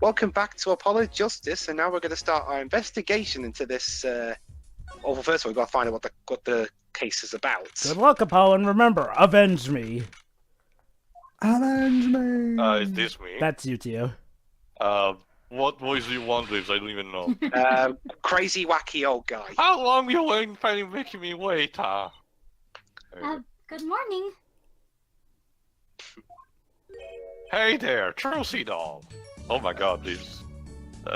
Welcome back to Apollo Justice, and now we're going to start our investigation into this. Well, first of all, we've got to find out what the case is about. Good luck, Apollo, and remember, avenge me. Avenge me! Is this me? That's you, Tio. What voice do you want, Dwibs? I don't even know. Crazy, wacky old guy. How long you making me wait, Good morning. Hey there, Trucy doll. Oh my god, this.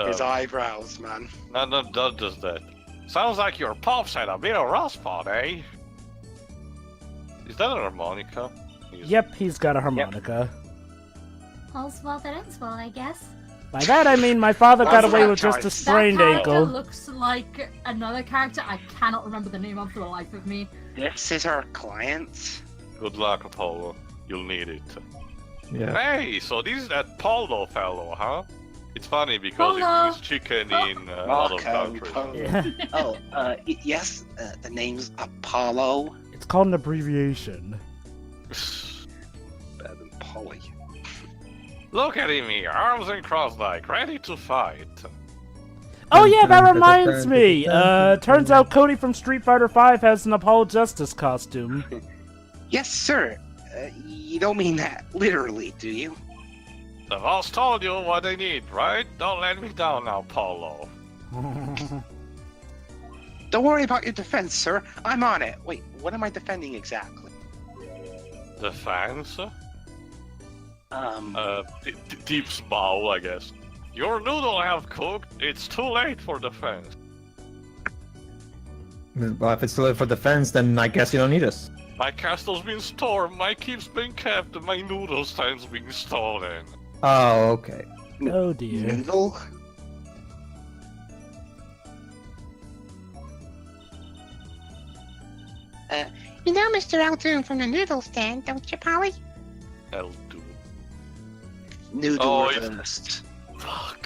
His eyebrows, man. Not just that. Sounds like your pops had a bit of rust spot, eh? Is that a harmonica? Yep, he's got a harmonica. All's well that ends well, I guess. By that I mean my father got away with just a sprained That character ankle. looks like another character I cannot remember the name of for the life of me. This is our client. Good luck, Apollo. You'll need it. Yeah. Hey, so this is that Polo fellow, huh? It's funny because Polo. it means chicken in a lot of countries. Yes, the name's Apollo. It's called an abbreviation. Better than Polly. Look at him here, arms and crossed like, ready to fight. Oh yeah, that reminds me! Turns out Cody from Street Fighter V has an Apollo Justice costume. Yes, sir. You don't mean that literally, do you? The boss told you what they need, right? Don't let me down now, Polo. Don't worry about your defense, sir. I'm on it. Wait, what am I defending exactly? Defense? Deep's bow, I guess. Your noodle have cooked. It's too late for defense. Well, if it's too late for defense, then I guess you don't need us. My castle's been stormed, my keep's been kept, and my noodle stand's been stolen. Oh, okay. Oh dear. Noodle? You know Mr. Altoon from the noodle stand, don't you, Polly? I'll do. Noodle reversed. Fuck.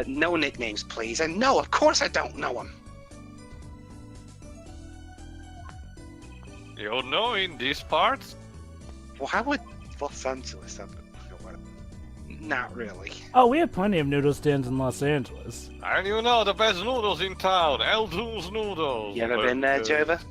No nicknames, please. And no, of course I don't know him. You know in these parts? Why would Los Angeles have it? Not really. Oh, we have plenty of noodle stands in Los Angeles. And you know the best noodles in town, Altoon's Noodles. You ever been there, Jova?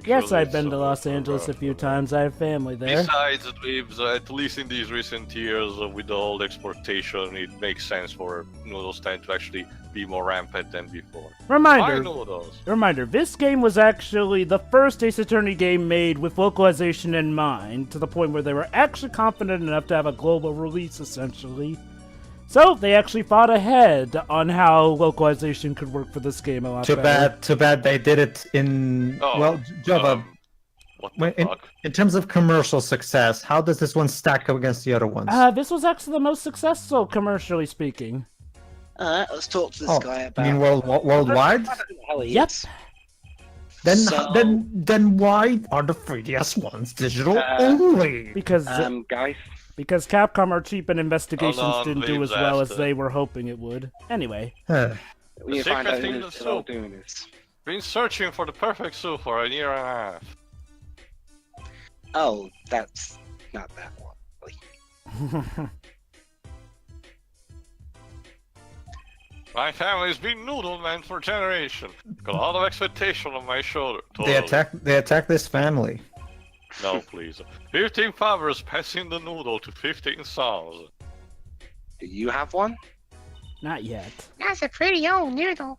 Yes, I've been to Los Angeles a few times. I have family there. Besides, Dwibs, at least in these recent years, with the whole exportation, it makes sense for noodle stand to actually be more rampant than before. Reminder, this game was actually the first Ace Attorney game made with localization in mind, to the point where they were actually confident enough to have a global release, essentially. So, they actually fought ahead on how localization could work for this game a lot better. Too bad they did it in... well, Jova, what the fuck? in terms of commercial success, how does this one stack up against the other ones? This was actually the most successful, commercially speaking. Let's talk to this guy about... You mean worldwide? Yep. Then why are the 3DS ones digital only? Because guys... Because Capcom are cheap and investigations didn't do as well as after. they were hoping it would. Anyway. We need to find out thing who's is all doing this. Been searching for the perfect soup for a year and a half. Oh, that's not that one. My family's been noodle men for generations. Got a lot of expectation on my shoulder. They attack this family. No, please. 15 fathers passing the noodle to 15 sons. Do you have one? Not yet. That's a pretty old noodle.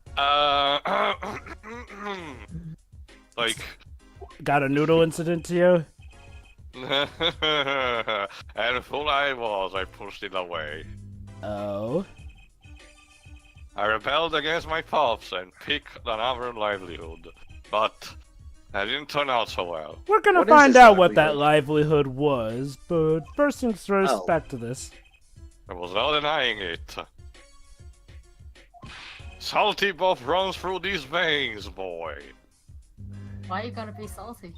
Like... Got a noodle incident to you? And full I was, I pushed it away. Oh? I rebelled against my pops and picked another livelihood. But... that didn't turn out so well. We're gonna find out what that livelihood was, but first things first, back to this. There was no denying it. Salty buff runs through these veins, boy. Why you gotta be salty?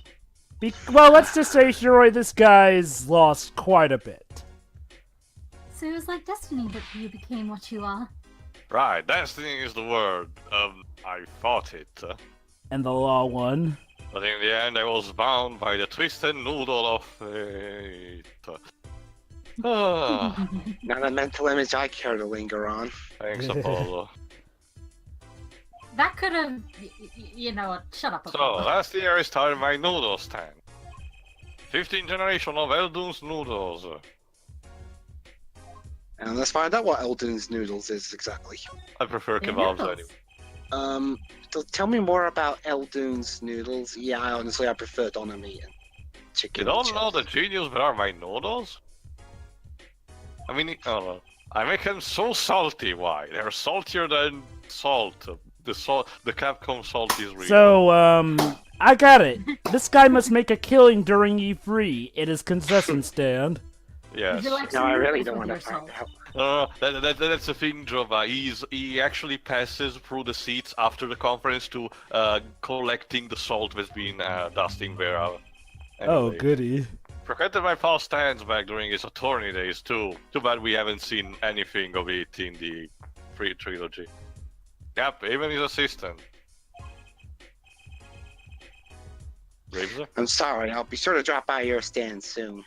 Well, let's just say, Shiroi, this guy's lost quite a bit. So it was like destiny that you became what you are. Right, destiny is the word. I thought it. And the law won. But in the end, I was bound by the twisted noodle of fate. Ah, Not a mental image I care to linger on. thanks, Apollo. That could have, you know, shut up. So, Apollo. last year I started my noodle stand. 15th generation of Eldun's noodles. And let's find out what Eldon's noodles is exactly. I prefer They're kebabs noodles. anyway. So tell me more about Eldon's noodles. Yeah, honestly, I prefer doner meat and chicken. You don't chips. know the genius behind my noodles? I mean, I don't know. I make them so salty. Why? They're saltier than salt. The Capcom salt is real. So, I got it. This guy must make a killing during E3 at his concession stand. Yes. Would you like No, some I really noodles don't with want to yourself? find out. That's the thing, Jova. He actually passes through the seats after the conference to collecting the salt that's been dusting there. Oh, Anyway. goody. Forgetted my past stands back during his attorney days too. Too bad we haven't seen anything of it in the free trilogy. Yep, even his assistant. Dwibs? I'm sorry, I'll be sure to drop by your stand soon.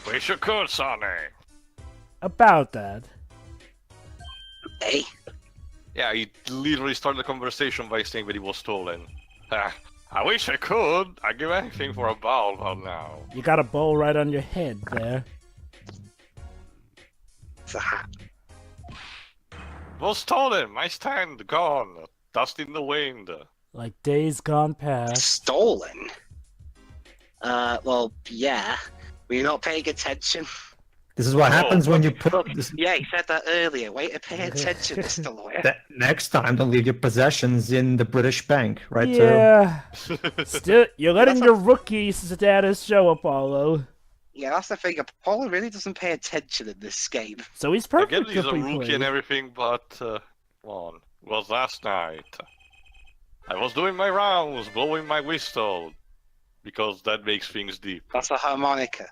Wish you could, Sonny. About that. Hey, Yeah, he literally started the conversation by saying that he was stolen. I wish I could. I'd give anything for a bowl by now. You got a bowl right on your head there. it's a hat. Was stolen. My stand gone. Dust in the wind. Like days gone past. Stolen? Well, yeah. Were you not paying attention? This is what happens when you Look, put this. yeah, you said that earlier. Way to pay attention, Mr. Lawyer. Next time, don't leave your possessions in the British bank, right? So Yeah. Still, you're letting your rookie status show, Apollo. Yeah, that's the thing. Apollo really doesn't pay attention in this game. So he's I perfect. get he's a rookie and everything, but come on. It was last night. I was doing my rounds, blowing my whistle, because that makes things deep. That's a harmonica.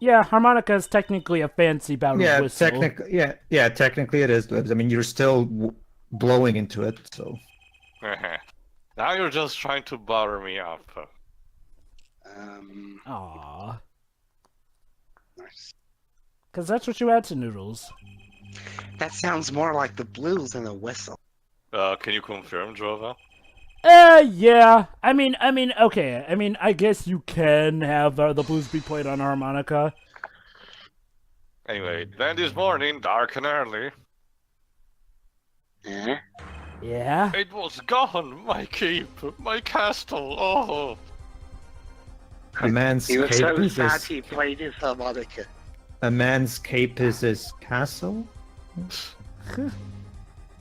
Yeah, harmonica is technically a fancy bout yeah, of whistle. technically it is. Dwibs. I mean, you're still blowing into it, so. Now you're just trying to butter me up. Aww. Nice. Because that's what you add to noodles. That sounds more like the blues than a whistle. Can you confirm, Jova? Yeah. I mean, okay. I mean, I guess you can have the blues be played on harmonica. Anyway, then this morning, dark and early, Eh? Yeah? it was gone, my keep, my castle, oh! A man's He was cape so is sad his, he played his harmonica. a man's cape is his castle.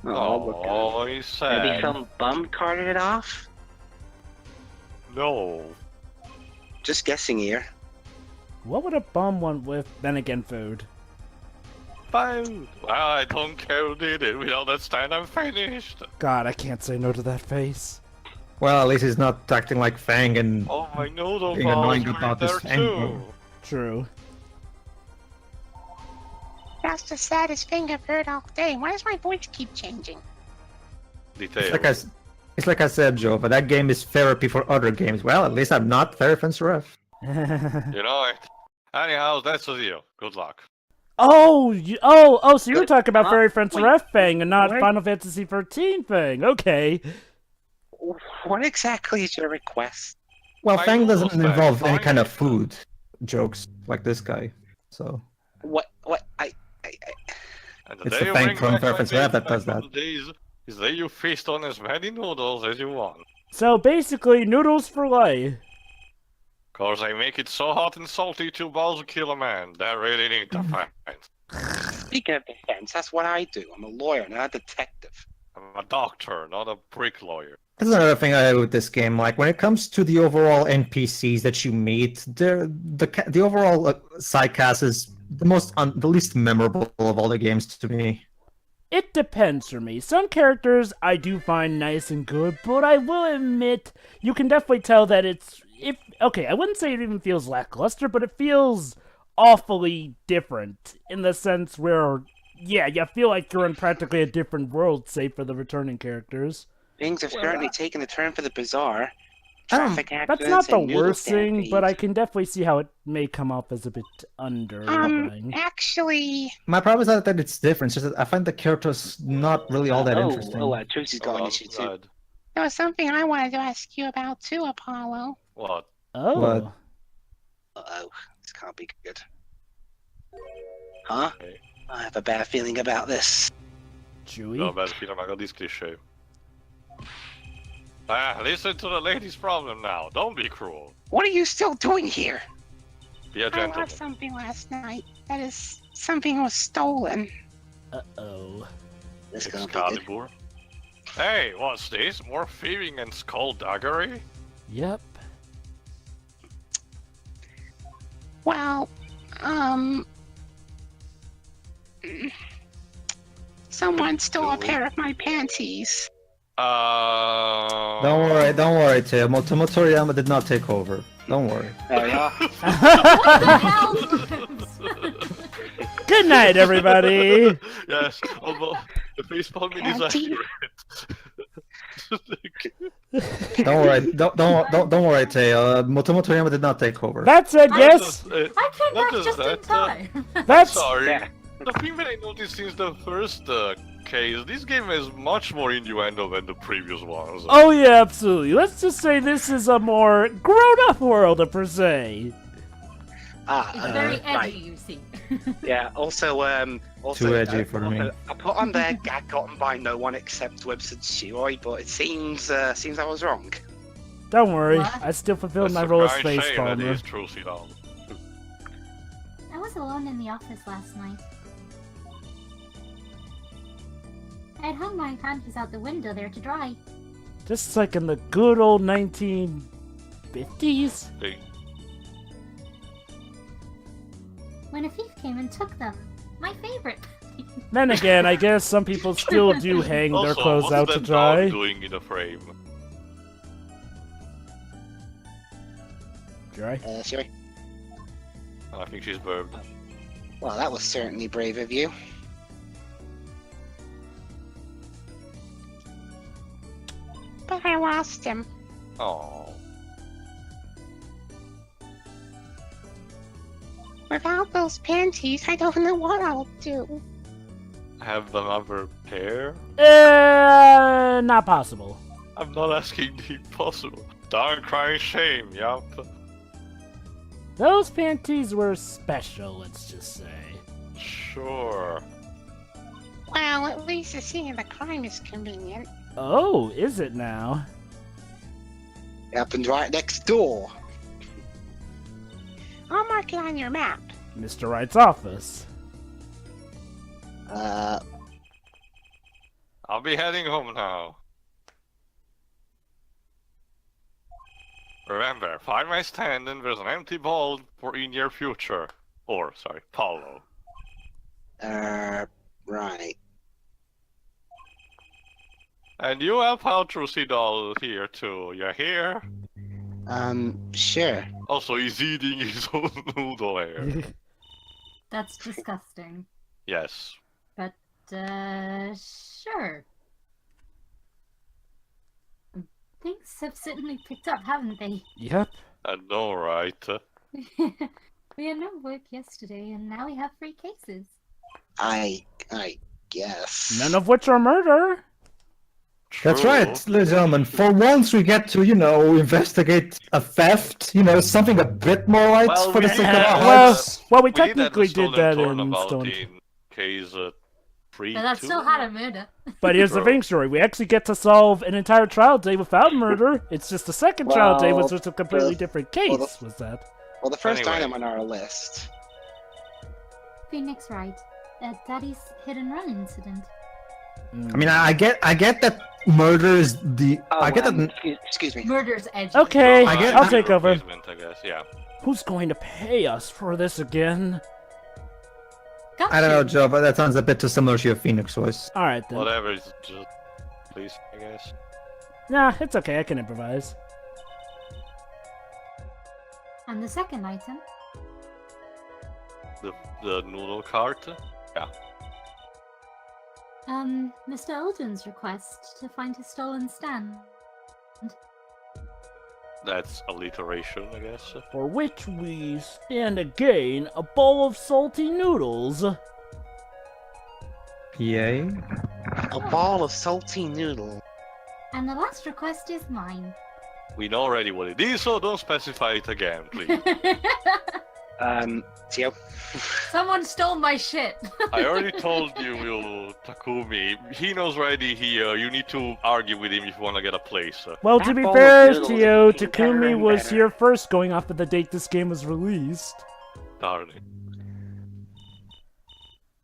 Oh, he's sad. Maybe some bum carted it off? No. Just guessing here. What would a bum want with, then again, food? Food. Well, I don't care who did it. Without that stand, I'm finished. God, I can't say no to that face. Well, at least he's not acting like Fang and Oh, my noodle Being balls annoying were about there this too. angle. True. That's the saddest thing I've heard all day. Why does my voice keep changing? Detail. it's like I said, Joe, but that game is therapy for other games. Well, at least I'm not Therafen's ref. You know it. Anyhow, that's a deal. Good luck. Oh, so you're talking about Fairy Friends wait, Ref Fang and not wait. Final Fantasy 13 Fang. Okay. What exactly is your request? Well, My Fang noodles doesn't back, involve any fine. kind of food jokes like this guy. So What? And the It's day the you thing bring from back my Therafen's Ref that days does back that. from the days is that you feast on as many noodles as you want. So basically, noodles for life. Cause I make it so hot and salty 2 balls will kill a man. That really need to fight. Speaking of defense, that's what I do. I'm a lawyer, not a detective. I'm a doctor, not a brick lawyer. that's another thing I have with this game. Like when it comes to the overall NPCs that you meet, the overall side cast is the least memorable of all the games to me. It depends for me. Some characters I do find nice and good, but I will admit, you can definitely tell that I wouldn't say it even feels lackluster, but it feels awfully different in the sense where, yeah, you feel like you're in practically a different world, save for the returning characters. Things have certainly taken a turn for the bizarre. traffic That's accidents not the and noodle worst thing, but I stampedes. can definitely see how it may come off as a bit underwhelming. Actually, My problem is not that it's different. It's just that I find the characters not really all that interesting. Trucy's got an issue too. God. there was something I wanted to ask you about too, Apollo. What? Oh. What? Uh-oh, this can't be good. Huh? Okay. I have a bad feeling about this. Chewy? Jag har bad feeling about this cliché. Listen to the lady's problem now. Don't be cruel. What are you still doing here? Be a I gentleman. lost something last night. That is, something was stolen. Uh-oh. This is gonna be good. Excalibur. Hey, what's this? More thieving and skullduggery? Yep. Well, someone stole a pair of my panties. Don't worry, Teo. Toriyama did not take over. Don't worry. There we are. What the hell? Good night, everybody! Yes, although the facepalm is Auntie. accurate. Don't worry. Don't worry, Teo. Motomo Toriyama did not take over. That said, yes! I came Not back just just in that, time. That's... Sorry. Yeah. The thing that I noticed since the first case, this game is much more innuendo than the previous ones. Oh yeah, absolutely. Let's just say this is a more grown-up world, per se. It's very edgy, right. you see. Yeah. Also, Too edgy for me. I put on there gag gotten by no one except Dwibs and Shiroi, but it seems I was wrong. Don't worry, What? I still fulfilled That's my a role as crying face shame that farmer. is Trucy now. I was alone in the office last night. I had hung my panties out the window there to dry. Just like in the good old 1950s. Hey, When a thief came and took them. My favorite. Then again, I guess some people still do hang their also, clothes what's out that to dog dry. doing in the frame? Dry? Shiroi. I think she's burped. Well, that was certainly brave of you. But I lost him. Oh. Without those panties, I don't know what I'll do. Have another pair? Not possible. I'm not asking the impossible. Darn crying shame, yup. Those panties were special, let's just say. Sure. Well, at least the scene of the crime is convenient. Oh, is it now? It happened right next door. I'll mark it on your map. Mr. Wright's office. I'll be heading home now. Remember, find my stand and there's an empty ball for in your future. Or, sorry, Paulo. Right. And you help out Trucy doll here too. You hear? Sure. Also, he's eating his own noodle here. That's disgusting. Yes. But, sure. Things have certainly picked up, haven't they? Yep. I know, right? We had no work yesterday, and now we have 3 cases. I guess. None of which are murder. That's True. right, ladies and gentlemen. For once, we get to, investigate a theft. Something a bit more light Well, for the we sake of had- our Well, hearts. we We technically did did that in Turnabout Stone. in case 3. But that still had a murder. But here's the True. thing, story. We actually get to solve an entire trial day without murder. It's just the second trial day was just a completely different case. Was that? Well, the first Anyway. item on our list. Phoenix Wright, Daddy's hit and run incident. I mean, I get that murder is the. I get that. Excuse me. Murder's edgy. Okay, I get- I'll take over. Replacement, I guess, yeah. Who's going to pay us for this again? Got I don't know, you. Joe, but that sounds a bit too similar to your Phoenix voice. All right then. Whatever, it's just please, I guess. Nah, it's okay. I can improvise. And the second item, The noodle cart? Yeah. Mr. Eldrin's request to find his stolen stand. That's alliteration, I guess. For which we stand to gain a bowl of salty noodles. Yay. A ball of salty noodle. And the last request is mine. We know already what it is, so don't specify it again, please. Tio. Someone stole my shit. I already told you, Takumi. He knows already here. You need to argue with him if you want to get a place. Well, That to be bowl of fair, noodles Tio, is getting better Takumi and was better. here first going off of the date this game was released. Darn it.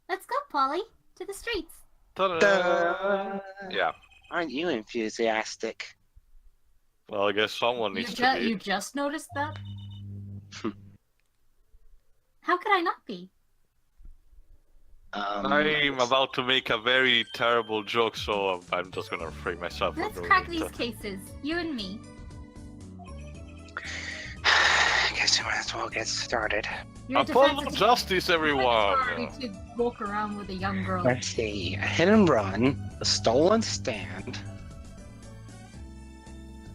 Let's go, Polly. To the streets. Ta-da! Yeah. Aren't you enthusiastic? Well, I guess someone needs to be. You just noticed that? How could I not be? I'm about to make a very terrible joke, so I'm just gonna refrain myself from Let's doing crack it. these cases. You and me. I guess we might as well get started. Your Apollo defense is justice, everyone! Sorry to walk around with a young girl. Let's see. A hit and run, a stolen stand,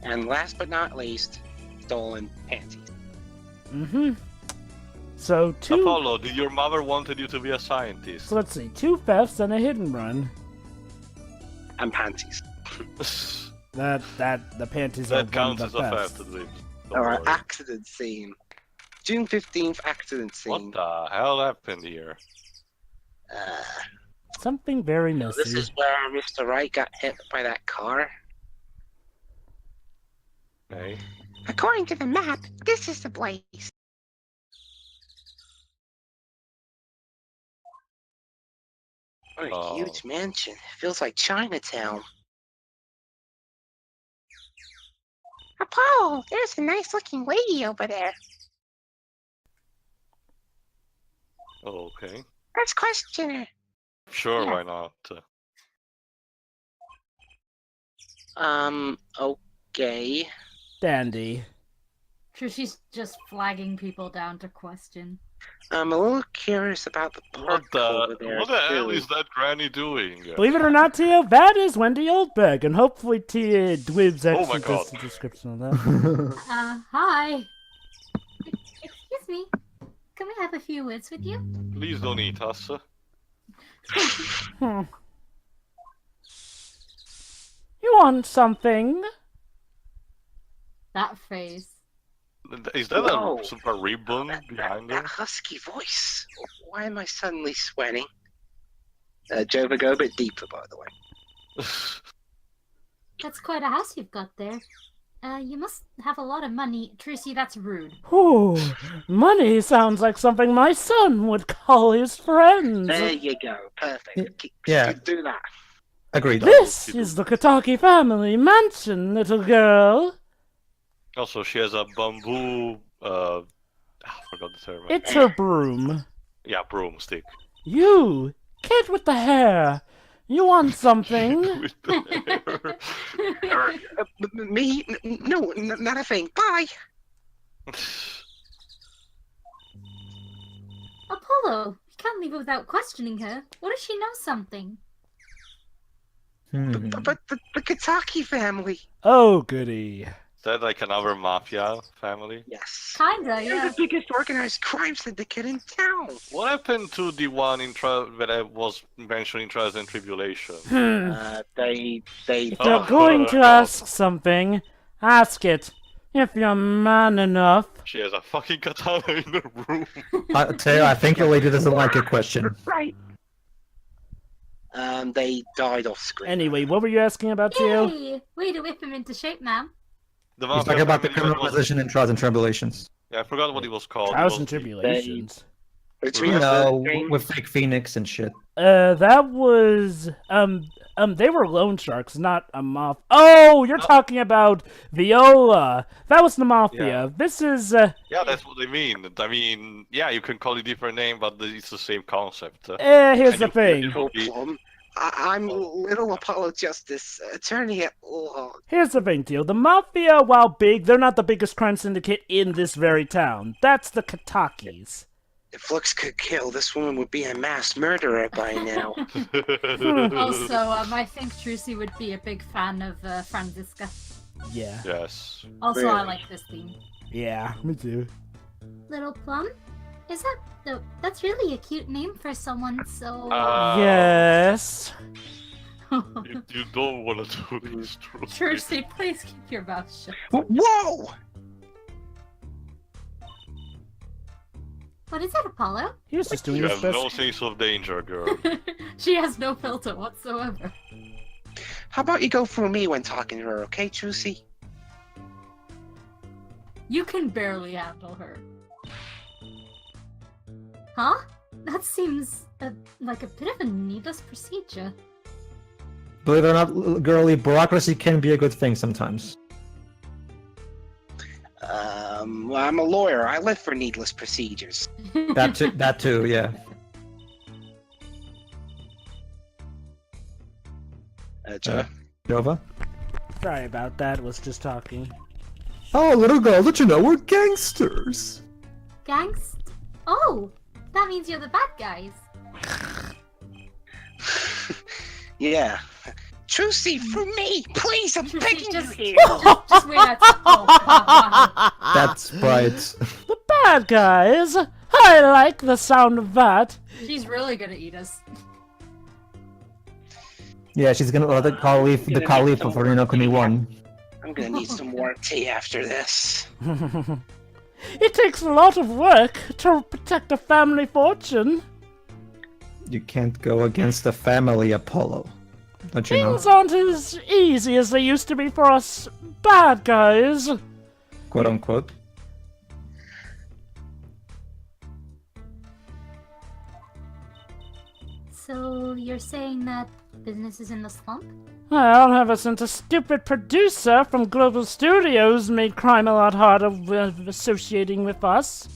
and last but not least, stolen panties. Mm-hmm. So Apollo, did your mother wanted you to be a scientist? So let's see, 2 thefts and a hit and run. And panties. The panties are That counts one as of the a thefts. theft, at least. Don't Alright, worry. accident scene. June 15th, accident What scene. the hell happened here? Something very This messy. is where Mr. Wright got hit by that car. Okay. According to the map, this is the place. What a Oh. huge mansion. Feels like Chinatown. Apollo, there's a nice looking lady over there. Okay. Let's question her. Sure, Yeah. why not? Okay. Dandy. She's just flagging people down to question. I'm a little curious about the What park over there, the hell too. is that granny doing? Believe it or not, Tio, that is Wendy Oldberg, and hopefully Tia Dwibs Oh my actually does God. the description of that. Hi. Excuse me. Can we have a few words with you? Please don't eat us. Hmm. You want something? That face. Is that Whoa. a super ribbon behind That her? husky voice. Why am I suddenly sweating? Jova, go a bit deeper, by the way. That's quite a house you've got there. You must have a lot of money. Trucy, that's rude. Ooh, money sounds like something my son would call his friends. There you go. Perfect. Yeah. Do that. Agreed. This is the Kataki family mansion, little girl. Also, she has a bamboo. I forgot the term. It's her broom. Yeah, broomstick. You, kid with the hair, you want something? With the hair. Me? No, not a thing. Bye. Apollo, you can't leave her without questioning her. What if she knows something? Hmm. But the Kataki family. Oh, goody. Is that like another mafia family? Yes. Kinda, They're yeah. the biggest organized crime syndicate in town. What happened to the one that I was mentioned in Trials and Tribulation? They. If you're going to ask something, ask it. If you're man enough. She has a fucking katana in her room. Teo, I think your lady doesn't like your question. Right. They died off screen. Anyway, what were you asking about, Tio? Yay! Way to whip him into shape, ma'am. The He's mafia talking about the family that criminal was- position in Trials and Tribulations. Yeah, I forgot what it was called. It Trials was and the- Tribulations. Between You know, the with fake Phoenix and shit. That was, they were loan sharks, not a mafia. Oh, you're talking about Viola. That was the mafia. Yeah. This is, Yeah, that's what they mean. I mean, yeah, you can call it different name, but it's the same concept. here's the And thing. you- problem. I'm Little Apollo Justice, attorney at law. Here's the thing, Tio. The mafia, while big, they're not the biggest crime syndicate in this very town. That's the Katakis. If looks could kill, this woman would be a mass murderer by now. Also, I think Trucy would be a big fan of Franziska. Yeah. Yes. Also, I Really? like this theme. Yeah, me too. Little Plum? Is that that's really a cute name for someone so Yes. You don't want to do this, Trucy. Trucy, please keep your mouth shut. Whoa! What is it, Apollo? He was just doing You his have best. no sense of danger, girl. She has no filter whatsoever. How about you go through me when talking to her, okay, Trucy? You can barely handle her. Huh? That seems like a bit of a needless procedure. Believe it or not, girly, bureaucracy can be a good thing sometimes. Well, I'm a lawyer. I live for needless procedures. That too, yeah. Joe? Nova? Sorry about that. Was just talking. Oh, little girl, did you know we're gangsters? Gangst? Oh, that means you're the bad guys. Yeah. Trucy, for me! Please, I'm begging you just- here! Just wait outside. Oh, God, wow. That's right. The bad guys. I like the sound of that. She's really gonna eat us. Yeah, she's gonna the Caliph for Rino Kuni 1. I'm gonna need some more tea after this. It takes a lot of work to protect a family fortune. You can't go against the family, Apollo. Don't you know? Things aren't as easy as they used to be for us bad guys. Quote unquote. So you're saying that business is in the slump? Well, ever since a stupid producer from Global Studios made crime a lot harder with associating with us.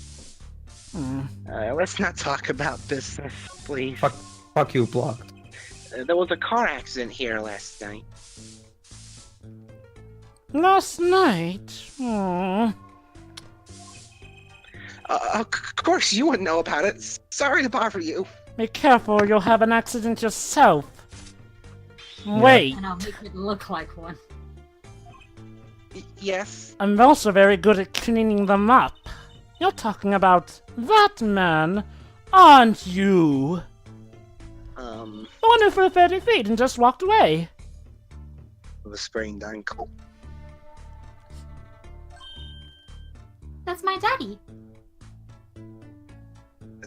Let's not talk about business, please. Fuck you, blocked. There was a car accident here last night. Last night? Oh. Of course you wouldn't know about it. Sorry to bother you. Be careful, you'll have an accident yourself. Wait, And I'll make it look like one. Yes? I'm also very good at cleaning them up. You're talking about that man, aren't you? The one who flew 30 feet and just walked away. With a sprained ankle. That's my daddy.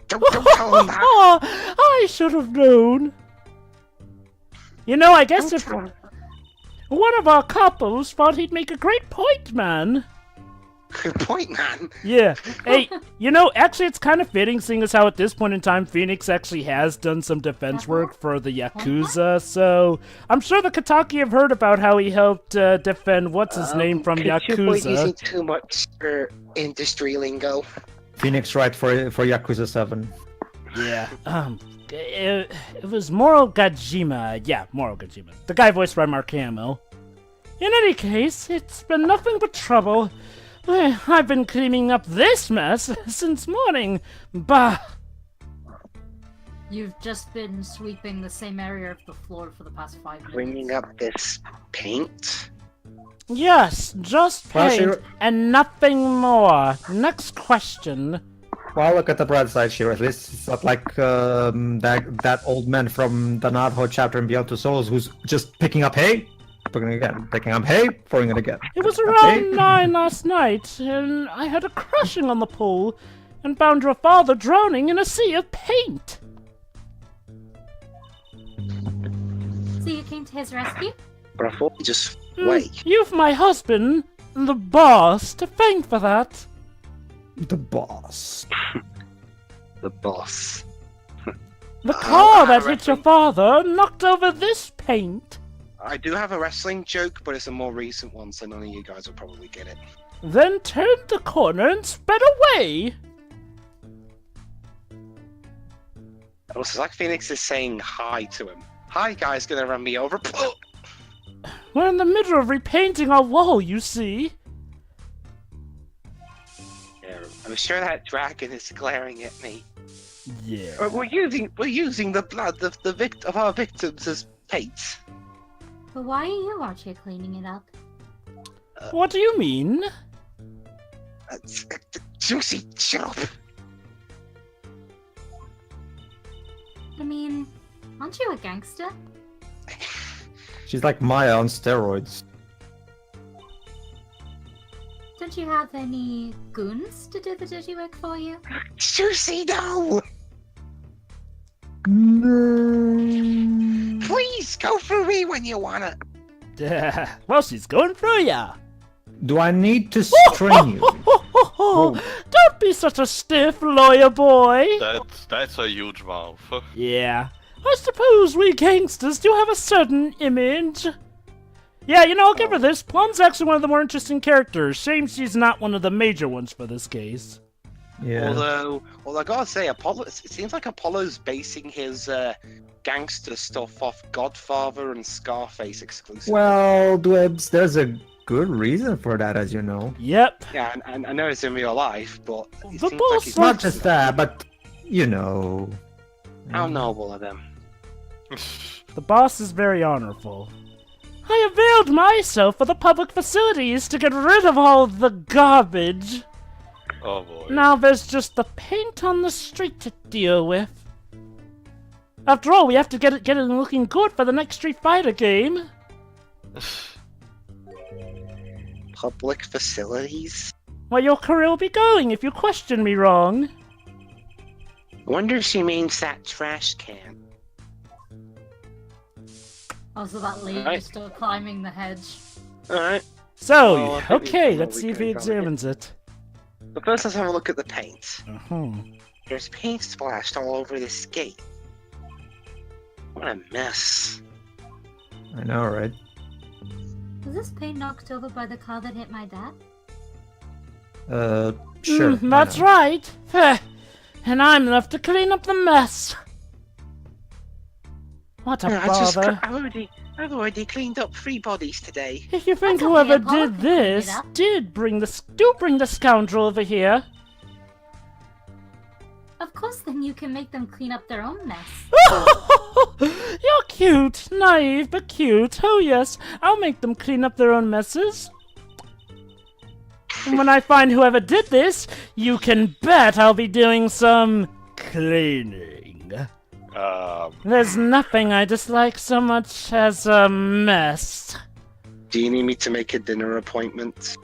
Don't tell him that! Oh, I should have known. You know, I guess Don't if tell him. one of our couples thought he'd make a great point man. Good point, man. Yeah. Hey, you know, actually it's kind of fitting seeing as how at this point in time Phoenix actually has done some defense work for the Yakuza, so I'm sure the Kataki have heard about how he helped defend what's-his-name from Could you avoid Yakuza. using too much industry lingo? Phoenix right for Yakuza 7. Yeah, it was Moro Gajima. Yeah, Moro Gajima. The guy voiced by Mark Hamill. In any case, it's been nothing but trouble. I've been cleaning up this mess since morning. Bah! You've just been sweeping the same area of the floor for the past 5 minutes. Cleaning up this paint? Yes, just Well, paint and nothing more. Next question. Well, look at the bright side, Shiro. At least it's not like that old man from the Naruto chapter in Beyond Two Souls who's just picking up hay, picking it again, picking up hay, throwing it again. It was Picking up hay. around 9 last night, and I had a crushing on the pool, and found your father drowning in a sea of paint. So you came to his rescue? But I thought you just wait. You've my husband, the boss, to thank for that. The boss. The boss. The car that I hit your father knocked over this paint. I do have a wrestling joke, but it's a more recent one, so none of you guys will probably get it. Then turned the corner and sped away. It was like Phoenix is saying hi to him. Hi, guys, gonna run me over. We're in the middle of repainting our wall, you see. Yeah, I'm sure that dragon is glaring at me. Yeah. We're using the blood of our victims as paint. But why are you out here cleaning it up? What do you mean? Trucy, shut up. I mean, aren't you a gangster? She's like Maya on steroids. Don't you have any goons to do the dirty work for you? Trucy, no! No. Please, go through me when you want it. Well, she's going through ya. Do I need to string you? Don't be such a stiff, lawyer boy. That's a huge mouth. Yeah, I suppose we gangsters do have a certain image. Yeah, you know, I'll give her this. Plum's actually one of the more interesting characters. Shame she's not one of the major ones for this case. Yeah. Although I gotta say, Apollo. It seems like Apollo's basing his gangster stuff off Godfather and Scarface exclusively. Well, Dwibs, there's a good reason for that, as you know. Yep. Yeah, and I know it's in real life, but it The seems like boss he's Not just that, but you know. how noble of him. The boss is very honorable. I availed myself of the public facilities to get rid of all the garbage. Oh boy. Now there's just the paint on the street to deal with. After all, we have to get it looking good for the next Street Fighter game. Public facilities? Where your career will be going if you question me wrong. I wonder if she means that trash can. Also, that lady Right. is still climbing the hedge. Alright, So, Well, I think okay, we let's can see if he probably get- examines it. but first let's have a look at the paint. Uh-huh. There's paint splashed all over this gate. What a mess. I know, right? Was this paint knocked over by the car that hit my dad? Sure. why That's not? right. Heh. And I'm left to clean up the mess. What a bother. I've already cleaned up 3 bodies today. If you think That's okay, whoever Apollo did can clean it this up. do bring the scoundrel over here. Of course, then you can make them clean up their own mess. You're cute, naive, but cute. Oh yes, I'll make them clean up their own messes. And when I find whoever did this, you can bet I'll be doing some cleaning. There's nothing I dislike so much as a mess. Do you need me to make a dinner appointment?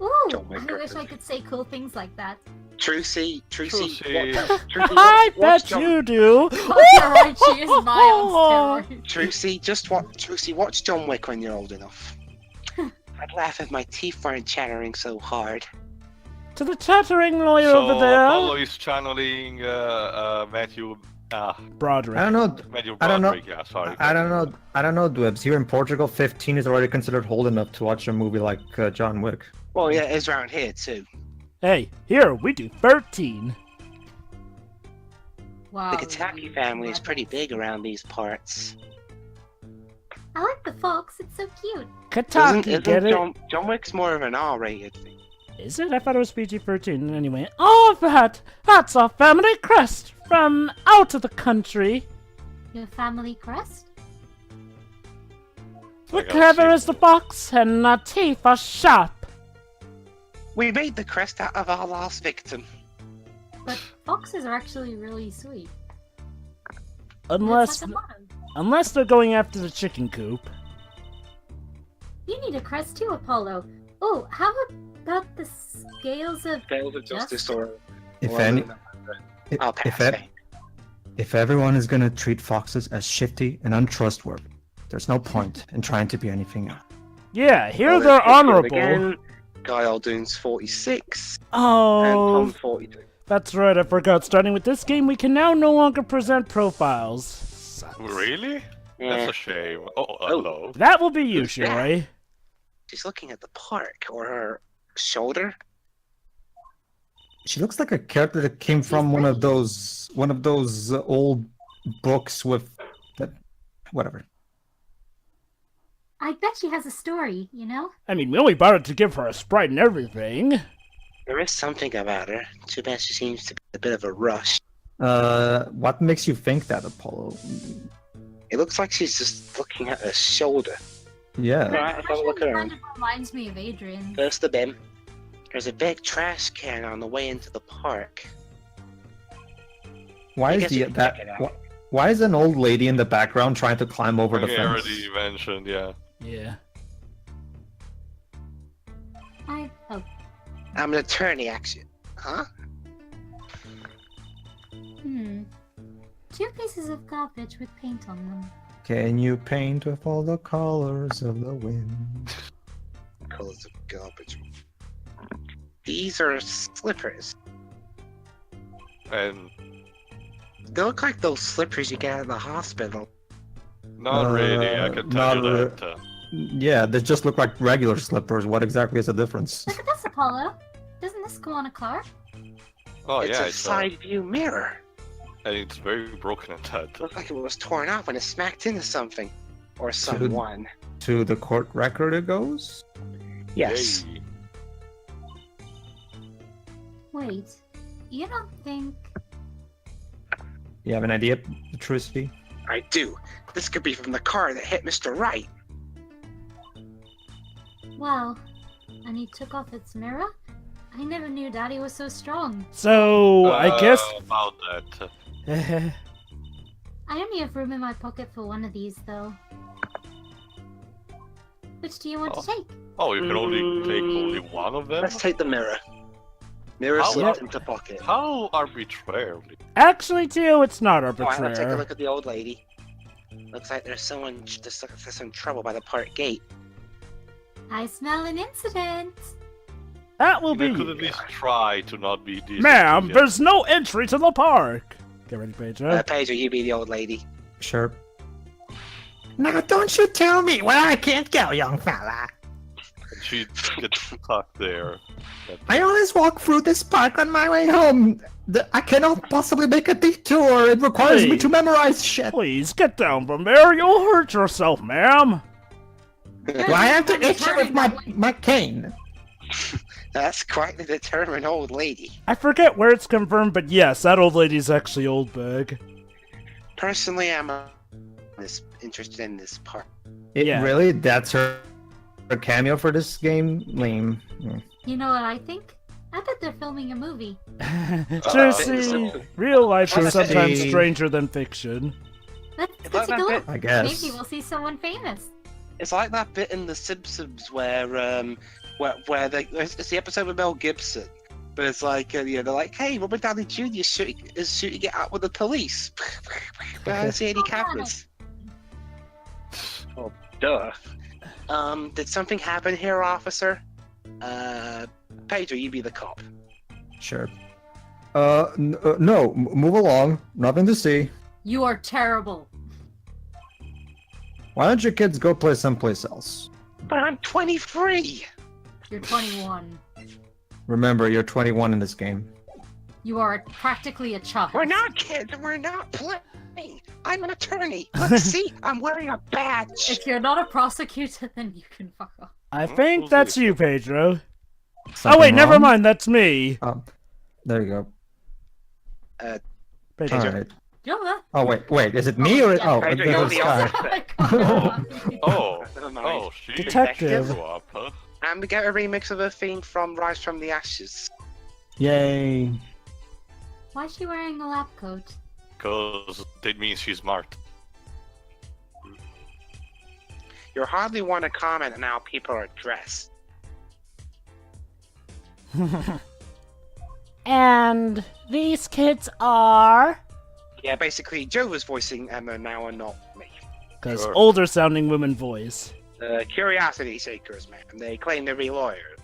Ooh, Don't make I her wish I think. could say cool things like that. Trucy. Trucy. I bet you do. Oh, you're right, she is my steroids. Trucy, watch John Wick when you're old enough. I'd laugh if my teeth weren't chattering so hard. To the chattering lawyer So over there. Apollo is channeling Matthew. Broderick. I don't know. Matthew I don't know. Broderick. Yeah, sorry. I don't know, Dwibs. Here in Portugal, 15 is already considered old enough to watch a movie like John Wick. Well, yeah, it's around here too. Hey, here we do 13. Wow. The Kataki family is pretty big around these parts. I like the fox, it's so cute. Kataki, Isn't get it? John Wick's more of an R-rated thing. Is it? I thought it was PG-13 anyway. Oh, that's our family crest from out of the country. Your family crest? We're I gotta clever see as the fox, and our teeth are sharp. We made the crest out of our last victim. But foxes are actually really sweet. Unless, That's like a motto. unless they're going after the chicken coop. You need a crest too, Apollo. Oh, how about the scales of Scales of justice or... If or- any, I'll pass. if everyone is gonna treat foxes as shifty and untrustworthy, there's no point in trying to be anything else. Yeah, here Well, they're let's get honorable. again. Guy Aldoon's 46, and Oh, Tom 42. that's right, I forgot. Starting with this game, we can now no longer present profiles. Sucks. Really? Yeah. That's a shame. Oh, hello. That will be you, Who's that? Shirai. She's looking at the park, or her shoulder. She looks like a character that came from one of those old books with that, whatever. I bet she has a story, you know? I mean, we only bothered to give her a sprite and everything. There is something about her. Too bad she seems to be a bit of a rush. What makes you think that, Apollo? It looks like she's just looking at her shoulder. Yeah. Right, I've got to look Actually around. kind of reminds me of Adrian. There's the bin. There's a big trash can on the way into the park. Why I is guess you can check it out. why is an old lady in the background trying to climb over the I fence? already mentioned, yeah. Yeah. Oh, I'm an attorney, actually. Huh? Hmm. 2 pieces of garbage with paint on them. Can you paint with all the colors of the wind? Colors of garbage. These are slippers. And They look like those slippers you get at the hospital. not really, I can tell you not that. Yeah, they just look like regular slippers. What exactly is the difference? Look at this, Apollo. Doesn't this go on a car? Oh It's yeah, a it's side view mirror. and it's very broken at that. Looked like it was torn off when it smacked into something. Or someone. To the court record it goes? Yes. Yay. Wait, you don't think... You have an idea, Trucy? I do. This could be from the car that hit Mr. Wright. Well, and he took off its mirror? I never knew Daddy was so strong. So, I guess... About that. I only have room in my pocket for one of these, though. Which do you want to take? Oh, you can only take only one of them? Let's take the mirror. Mirror How- slipped into pocket. How arbitrarily? Actually, Tio, it's not Alright, let's take a arbitrary. look at the old lady. Looks like there's some trouble by the park gate. I smell an incident. That will They be... could at least try to not be this. Ma'am, enthusiastic. there's no entry to the park! Get ready, Pedro. Pedro, you be the old lady. Sure. Now don't you tell me where I can't go, young fella. And she gets stuck there. I always walk through this park on my way home. I cannot possibly make a detour. It requires me Hey. to memorize shit. Please, get down from there. You'll hurt yourself, ma'am. Do I have to itch it with my cane? That's quite the determined old lady. I forget where it's confirmed, but yes, that old lady's actually old bag. Personally, I'm interested in this part. Yeah. Really? That's her cameo for this game? Lame. You know what I think? I bet they're filming a movie. Trucy, real life is Trucy. sometimes stranger than fiction. Let's Like go take that a look. I guess. Maybe we'll see someone famous. It's like that bit in The Simpsons where it's the episode with Mel Gibson, but it's like they're like, "Hey, Robert Downey Jr. is shooting it out with the police." But I don't see any cameras. Oh, duh. Did something happen here, officer? Pedro, you be the cop. Sure. No, move along. Nothing to see. you are terrible. Why don't you kids go play someplace else? But I'm 23. You're 21. Remember, you're 21 in this game. You are practically a child. We're not kids. We're not playing. I'm an attorney. Look, see, I'm wearing a badge. If you're not a prosecutor, then you can fuck off. I think that's you, Pedro. Oh Something wait, never wrong? mind, that's me. There you go. Pedro. Alright. You're Oh, wait, is it me or... yeah. Oh, Pedro, it you're was the Sky. Oh, Never mind. oh, she Detective. grew up, huh? And we get a remix of a theme from Rise from the Ashes. Yay. Why is she wearing a lab coat? Because that means she's smart. You hardly want to comment on how people are dressed. And these kids are... Yeah, basically, Joe was voicing Emma now and not me. Because Sure. older sounding women voice. Curiosity seekers, man. They claim to be lawyers.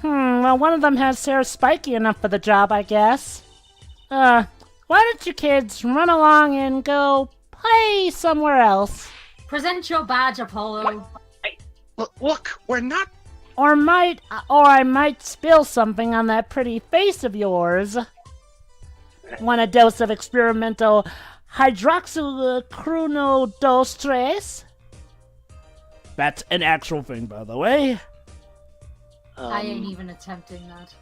Well, one of them has hair spiky enough for the job, I guess. Why don't you kids run along and go play somewhere else? Present your badge, Apollo. Look, we're not. Or I might spill something on that pretty face of yours. Want a dose of experimental hydroxychronodostres? That's an actual thing, by the way. I ain't even attempting that.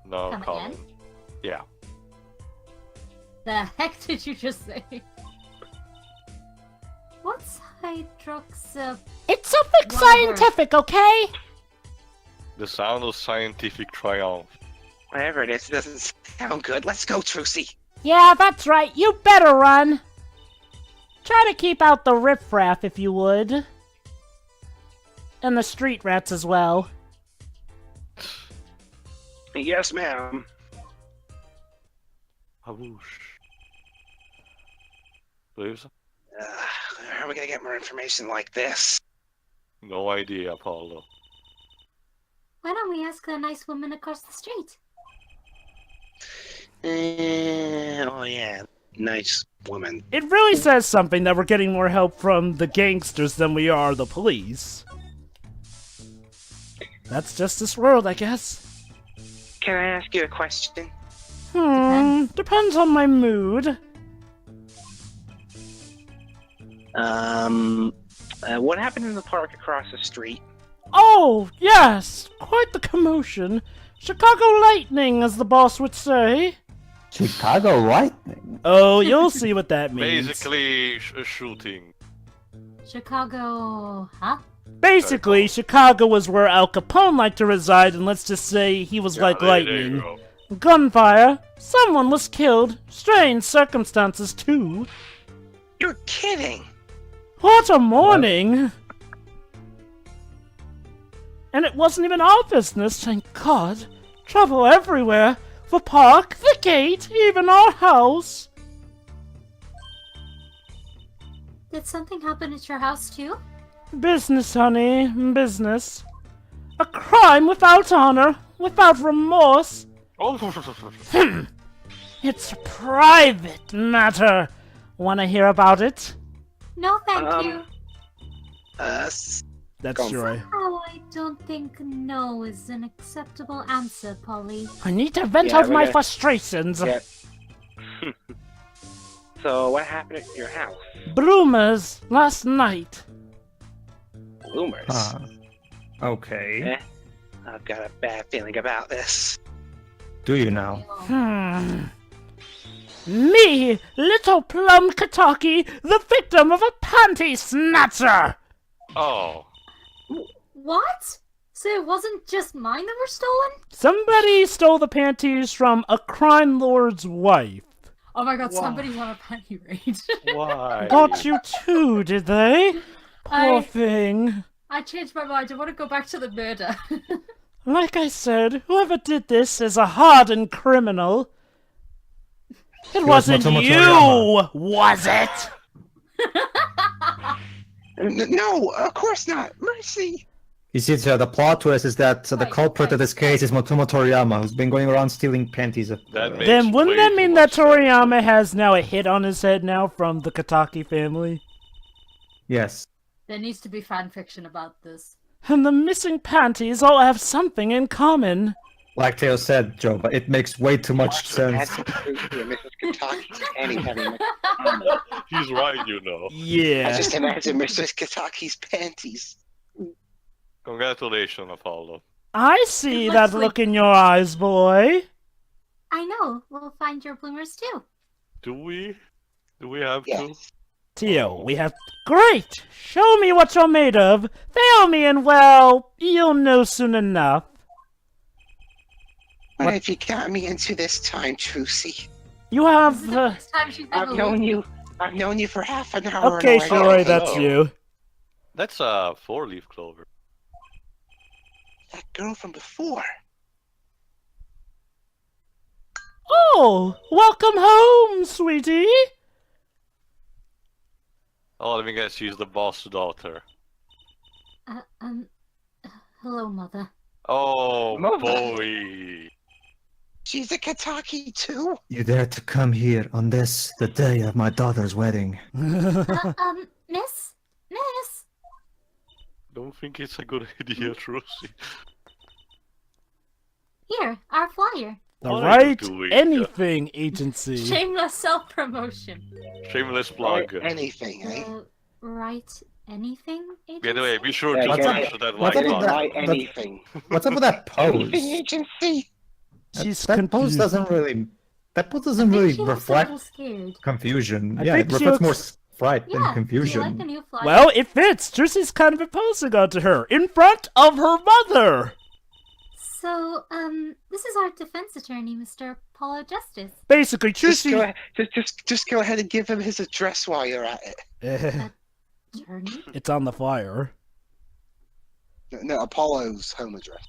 No Come comment. again? Yeah. The heck did you just say? What's hydrox... It's something Whatever. scientific, okay? The sound of scientific triumph. Whatever it is, it doesn't sound good. Let's go, Trucy. Yeah, that's right. You better run. Try to keep out the riffraff, if you would. And the street rats as well. Yes, ma'am. Haboosh. Dwibs? How are we gonna get more information like this? No idea, Apollo. Why don't we ask the nice woman across the street? Oh yeah, nice woman. It really says something that we're getting more help from the gangsters than we are the police. That's just this world, I guess. Can I ask you a question? Depends on my mood. What happened in the park across the street? Oh, yes! Quite the commotion. Chicago Lightning, as the boss would say. Chicago Lightning? Oh, you'll see what that means. Basically, a shooting. Chicago... huh? Basically, Chicago was where Al Capone liked to reside, and let's just say he was like There you lightning. go. Gunfire. Someone was killed. Strange circumstances, too. You're kidding! What a morning! And it wasn't even our business, thank God. Trouble everywhere. The park, the gate, even our house. Did something happen at your house too? Business, honey, business. A crime without honor, without remorse. Oh, It's a private matter. Wanna hear about it? No, thank you. S- That's Go right. Oh, I don't think no is an acceptable answer, Polly. I need to vent Yeah, out we're my gonna- frustrations. Yeah. So, what happened at your house? Bloomers last night. Rumors. Okay. Eh? I've got a bad feeling about this. Do you now? Me, little plum Kataki, the victim of a panty snatcher! oh. What? So it wasn't just mine that were stolen? Somebody stole the panties from a crime lord's wife. Oh my god, somebody's on a panty raid. Why? Got you too, did they? Poor I- thing. I changed my mind. I want to go back to the murder. Like I said, whoever did this is a hardened criminal. It wasn't Matsumoto you, Toriyama. was it? No, of course not. Mercy. You see, the plot twist is that the Right, culprit of right. this case is Motomo Toriyama, who's been going around stealing panties. That makes Then wouldn't way that too mean that much sense. Toriyama has now a hit on his head now from the Kataki family? Yes. There needs to be fan fiction about this. And the missing panties all have something in common. Like Teo said, Joe, but it makes way too much sense. Mrs. Kataki's panties having He's right, you know. I Yeah. just imagine Mrs. Kataki's panties. Congratulations, Apollo. I see It that looks like- look in your eyes, boy. I know. We'll find your bloomers too. Do we? Do we have to? Yes. Tio, we have... Great! Show me what you're made of. Fail me and, well, you'll know soon enough. What have you got me into this time, Trucy? You This is have... the first time she's ever I've known you for half an hour. Okay, now. sure, that's hello. you. That's a four-leaf clover. That girl from before. Oh, welcome home, sweetie. Oh, let me guess, she's the boss daughter. Uh, hello, Mother. Oh, Mother. boy. She's a Kataki too. You dare to come here on this, the day of my daughter's wedding. Miss? Miss? Don't think it's a good idea, Trucy. Here, our flyer. The What are you right doing? anything agency. Shameless self-promotion. Shameless plug. Anything, eh? Right anything? By the way, agency? be sure Yeah, to yeah, smash yeah. that What's like up with button. Right, that? anything. What's up with that pose? Anything agency. She's that pose confused. doesn't really. That pose doesn't I think really she looks a reflect little scared. confusion. I Yeah, think it she reflects more looks- fright and Yeah. Do you confusion. like the new flyer? Well, it fits. Trucy's kind of imposing onto her in front of her mother. So, this is our defense attorney, Mr. Apollo Justice. Basically, Just go, Trucy. ahead, just go ahead and give him his address while you're at it. Attorney? It's on the flyer. No, Apollo's home address.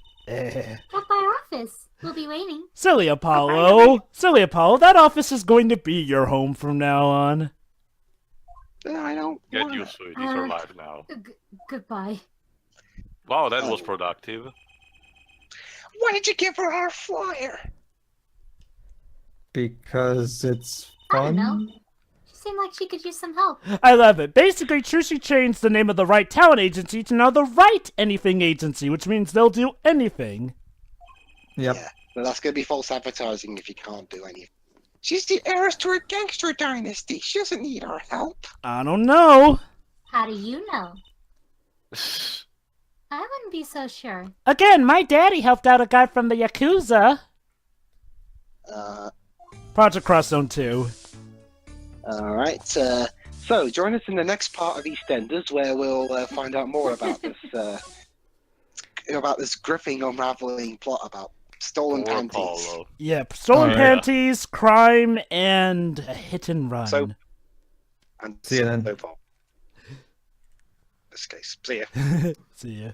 Drop by our office. We'll be waiting. Silly Apollo. Silly Apollo, that office is going to be your home from now on. I don't Get want used to it. It's our life now. Goodbye. Wow, that was productive. Why did you give her our flyer? Because it's I don't fun. know. She seemed like she could use some help. I love it. Basically, Trucy changed the name of the Right Talent Agency to now the Right Anything Agency, which means they'll do anything. Yep. Yeah, but that's going to be false advertising if you can't do anything. She's the heiress to a gangster dynasty. She doesn't need our help. I don't know. How do you know? I wouldn't be so sure. Again, my daddy helped out a guy from the Yakuza. Project Cross Zone 2. Alright, so join us in the next part of EastEnders where we'll find out more about this gripping, unraveling plot about stolen Poor panties. Apollo. Yep, stolen Alright. panties, crime, and a hit and run. So- And See you then. so forth. In this case, see ya. See ya.